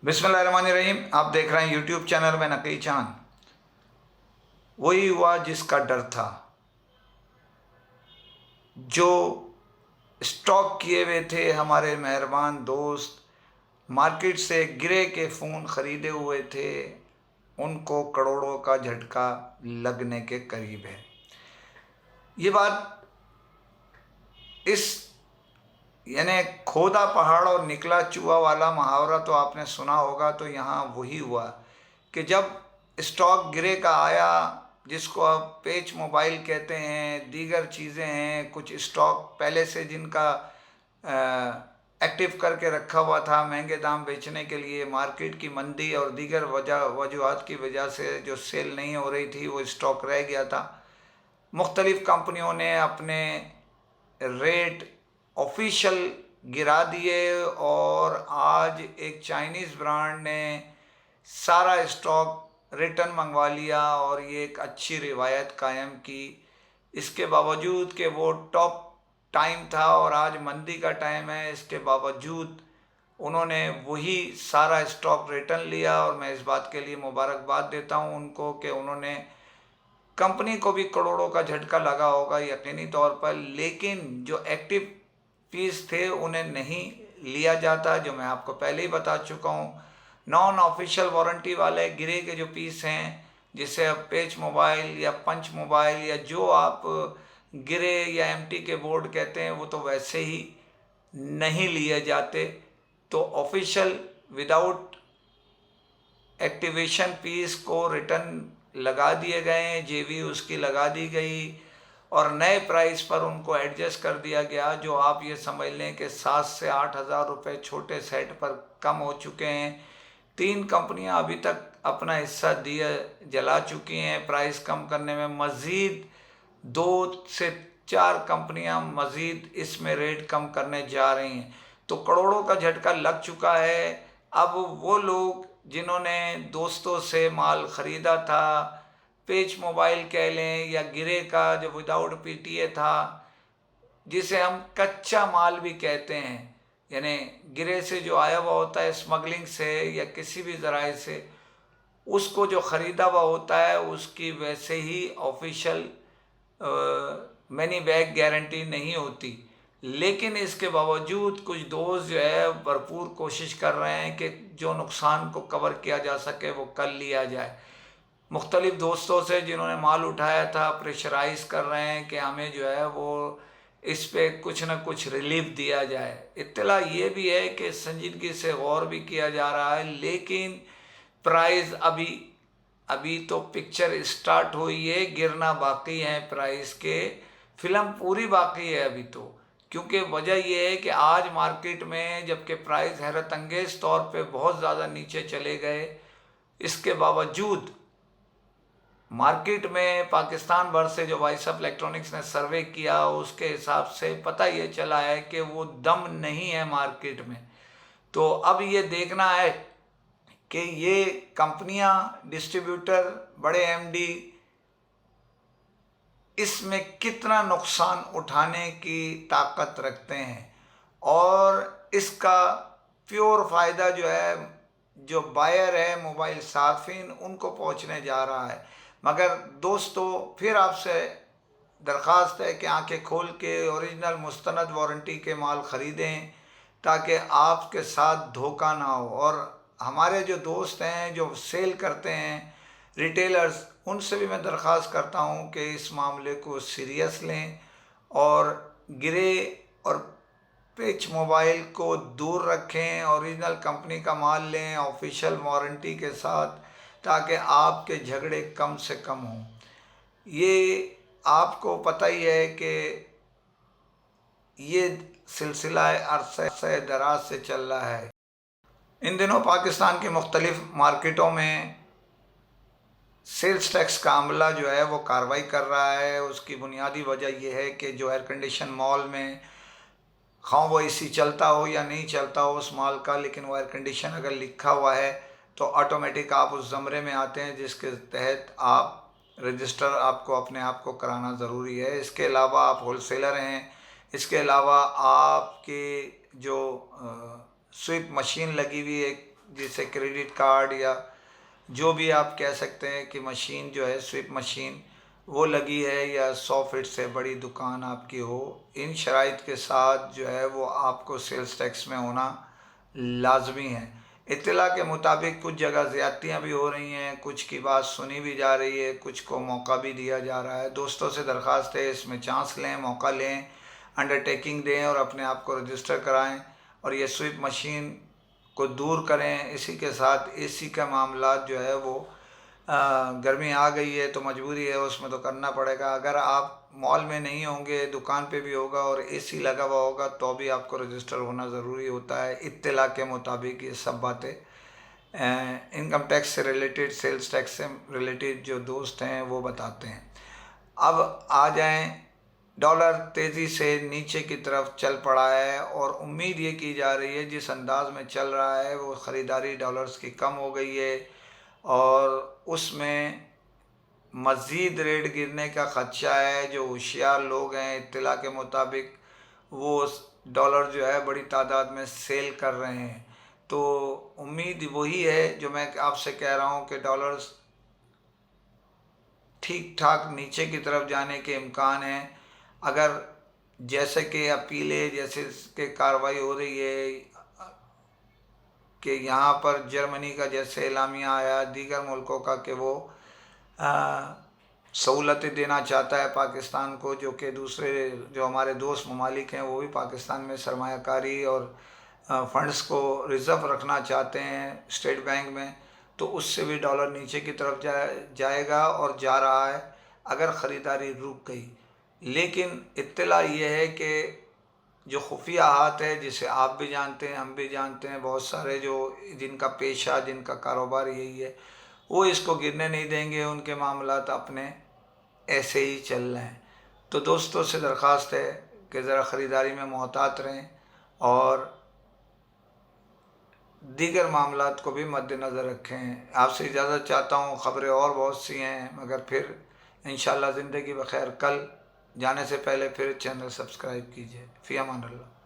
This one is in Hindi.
बिस्मिल्लाहिर्रहमानिर्रहीम। आप देख रहे हैं यूट्यूब चैनल में नकी चांद। वही हुआ जिसका डर था, जो स्टॉक किए हुए थे हमारे मेहरबान दोस्त, मार्केट से गिरे के फ़ोन ख़रीदे हुए थे, उनको करोड़ों का झटका लगने के करीब है। ये बात इस यानी खोदा पहाड़ और निकला चूहा वाला मुहावरा तो आपने सुना होगा। तो यहाँ वही हुआ कि जब स्टॉक गिरे का आया, जिसको अब पेच मोबाइल कहते हैं, दीगर चीज़ें हैं, कुछ स्टॉक पहले से जिनका एक्टिव करके रखा हुआ था महंगे दाम बेचने के लिए, मार्केट की मंदी और दीगर वजूहात की वजह से जो सेल नहीं हो रही थी वो स्टॉक रह गया था। मुख्तलिफ़ कंपनियों ने अपने रेट ऑफिशियल गिरा दिए और आज एक चाइनीज़ ब्रांड ने सारा स्टॉक रिटर्न मंगवा लिया और ये एक अच्छी रिवायत कायम की। इसके बावजूद कि वो टॉप टाइम था और आज मंदी का टाइम है, इसके बावजूद उन्होंने वही सारा स्टॉक रिटर्न लिया और मैं इस बात के लिए मुबारकबाद देता हूँ उनको कि उन्होंने, कंपनी को भी करोड़ों का झटका लगा होगा यकीनी तौर पर, लेकिन जो एक्टिव पीस थे उन्हें नहीं लिया जाता, जो मैं आपको पहले ही बता चुका हूँ। नॉन ऑफिशियल वारंटी वाले गिरे के जो पीस हैं, जिसे अब पेच मोबाइल या पंच मोबाइल या जो आप गिरे या एमटी के बोर्ड कहते हैं, वो तो वैसे ही नहीं लिए जाते। तो ऑफिशियल विदाउट एक्टिवेशन पीस को रिटर्न लगा दिए गए, जेवी उसकी लगा दी गई और नए प्राइस पर उनको एडजस्ट कर दिया गया, जो आप ये समझ लें कि 7 से 8 हज़ार रुपये छोटे सेट पर कम हो चुके हैं। 3 कंपनियां अभी तक अपना हिस्सा दिया जला चुकी हैं प्राइस कम करने में। मज़ीद 2 से 4 कंपनियां मज़ीद इसमें रेट कम करने जा रही हैं। तो करोड़ों का झटका लग चुका है। अब वो लोग जिन्होंने दोस्तों से माल ख़रीदा था, पेच मोबाइल कह लें या गिरे का जो विदाउट पीटीए था, जिसे हम कच्चा माल भी कहते हैं, यानी गिरे से जो आया हुआ होता है स्मगलिंग से या किसी भी ज़राए से, उसको जो ख़रीदा हुआ होता है उसकी वैसे ही ऑफिशियल मनी बैक गारंटी नहीं होती। लेकिन इसके बावजूद कुछ दोस्त जो है भरपूर कोशिश कर रहे हैं कि जो नुकसान को कवर किया जा सके वो कर लिया जाए। मुख्तलिफ़ दोस्तों से जिन्होंने माल उठाया था प्रेशराइज कर रहे हैं कि हमें जो है वो इस पे कुछ न कुछ रिलीफ दिया जाए। इत्तला ये भी है कि संजीदगी से गौर भी किया जा रहा है, लेकिन प्राइस अभी तो पिक्चर स्टार्ट हुई है, गिरना बाकी है प्राइस के, फिल्म पूरी बाकी है अभी तो। क्योंकि वजह यह है कि आज मार्केट में जबकि प्राइस हैरत अंगेज तौर पे बहुत ज़्यादा नीचे चले गए, इसके बावजूद मार्केट में पाकिस्तान भर से जो वाइसअप इलेक्ट्रॉनिक्स ने सर्वे किया उसके हिसाब से पता ये चला है कि वो दम नहीं है मार्केट में। तो अब ये देखना है कि ये कंपनियां, डिस्ट्रीब्यूटर, बड़े एमडी इसमें कितना नुकसान उठाने की ताकत रखते हैं और इसका प्योर फ़ायदा जो है जो बायर है मोबाइल सार्फिन उनको पहुंचने जा रहा है। मगर दोस्तों फिर आपसे दरख्वास्त है कि आंखें खोल के ओरिजिनल मुस्तनद वारंटी के माल ख़रीदें ताकि आपके साथ धोखा ना हो। और हमारे जो दोस्त हैं जो सेल करते हैं रिटेलर्स, उनसे भी मैं दरख्वास्त करता हूं कि इस मामले को सीरियस लें और गिरे और पिच मोबाइल को दूर रखें, ओरिजिनल कंपनी का माल लें ऑफिशियल वारंटी के साथ, ताकि आपके झगड़े कम से कम हों। ये आपको पता ही है कि ये सिलसिला अरसे दराज से चल रहा है। इन दिनों पाकिस्तान की मुख्तलिफ़ मार्केटों में सेल्स टैक्स का अमला जो है वो कार्रवाई कर रहा है। उसकी बुनियादी वजह यह है कि जो एयर कंडीशन मॉल में हाँ वो एसी चलता हो या नहीं चलता हो उस माल का, लेकिन वो एयर कंडीशन अगर लिखा हुआ है तो ऑटोमेटिक आप उस ज़मरे में आते हैं जिसके तहत आप रजिस्टर आपको अपने आप को कराना ज़रूरी है। इसके अलावा आप होलसेलर हैं, इसके अलावा आपके जो स्वीप मशीन लगी हुई एक जिसे क्रेडिट कार्ड या जो भी आप कह सकते हैं कि मशीन जो है स्विप मशीन वो लगी है, या 100 फीट से बड़ी दुकान आपकी हो, इन शराइत के साथ जो है वो आपको सेल्स टैक्स में होना लाजमी है। इत्तला के मुताबिक कुछ जगह ज़्यादतियाँ भी हो रही हैं, कुछ की बात सुनी भी जा रही है, कुछ को मौका भी दिया जा रहा है। दोस्तों से दरख्वास्त है इसमें चांस लें, मौका लें, अंडरटेकिंग दें और अपने आप को रजिस्टर कराएं और ये स्विप मशीन को दूर करें। इसी के साथ एसी का मामला जो है वो गर्मी आ गई है तो मजबूरी है, उसमें तो करना पड़ेगा। अगर आप मॉल में नहीं होंगे, दुकान पे भी होगा और एसी लगा हुआ होगा तो भी आपको रजिस्टर होना ज़रूरी होता है। इत्तला के मुताबिक ये सब बातें इनकम टैक्स से रिलेटेड, सेल्स टैक्स से रिलेटेड जो दोस्त हैं वो बताते हैं। अब आ जाएं, डॉलर तेज़ी से नीचे की तरफ चल पड़ा है और उम्मीद ये की जा रही है जिस अंदाज में चल रहा है वो ख़रीदारी डॉलर्स की कम हो गई है और उसमें मज़ीद रेट गिरने का ख़दशा है। जो होशियार लोग हैं इत्तला के मुताबिक वो डॉलर जो है बड़ी तादाद में सेल कर रहे हैं। तो उम्मीद वही है जो मैं आपसे कह रहा हूँ कि डॉलर्स ठीक ठाक नीचे की तरफ जाने के इम्कान हैं। अगर जैसे कि अपीलें जैसे कि कार्रवाई हो रही है कि यहाँ पर जर्मनी का जैसे एलामिया आया दीगर मुल्कों का कि वो सहूलतें देना चाहता है पाकिस्तान को, जो कि दूसरे जो हमारे दोस्त ममालिक हैं वो भी पाकिस्तान में सरमायाकारी और फंड्स को रिज़र्व रखना चाहते हैं स्टेट बैंक में, तो उससे भी डॉलर नीचे की तरफ जाएगा और जा रहा है अगर ख़रीदारी रुक गई। लेकिन इत्तला ये है कि जो खुफिया हाथ है जिसे आप भी जानते हैं, हम भी जानते हैं, बहुत सारे जो जिनका पेशा जिनका कारोबार यही है वो इसको गिरने नहीं देंगे, उनके मामलात अपने ऐसे ही चल रहे हैं। तो दोस्तों से दरख्वास्त है कि ज़रा ख़रीदारी में मोहतात रहें और दीगर मामलात को भी मद्देनज़र रखें। आपसे इजाज़त चाहता हूँ, ख़बरें और बहुत सी हैं मगर फिर इंशाअल्लाह ज़िंदगी बख़ैर। कल जाने से पहले फिर चैनल सब्सक्राइब कीजिए। फ़ी अमान अल्लाह।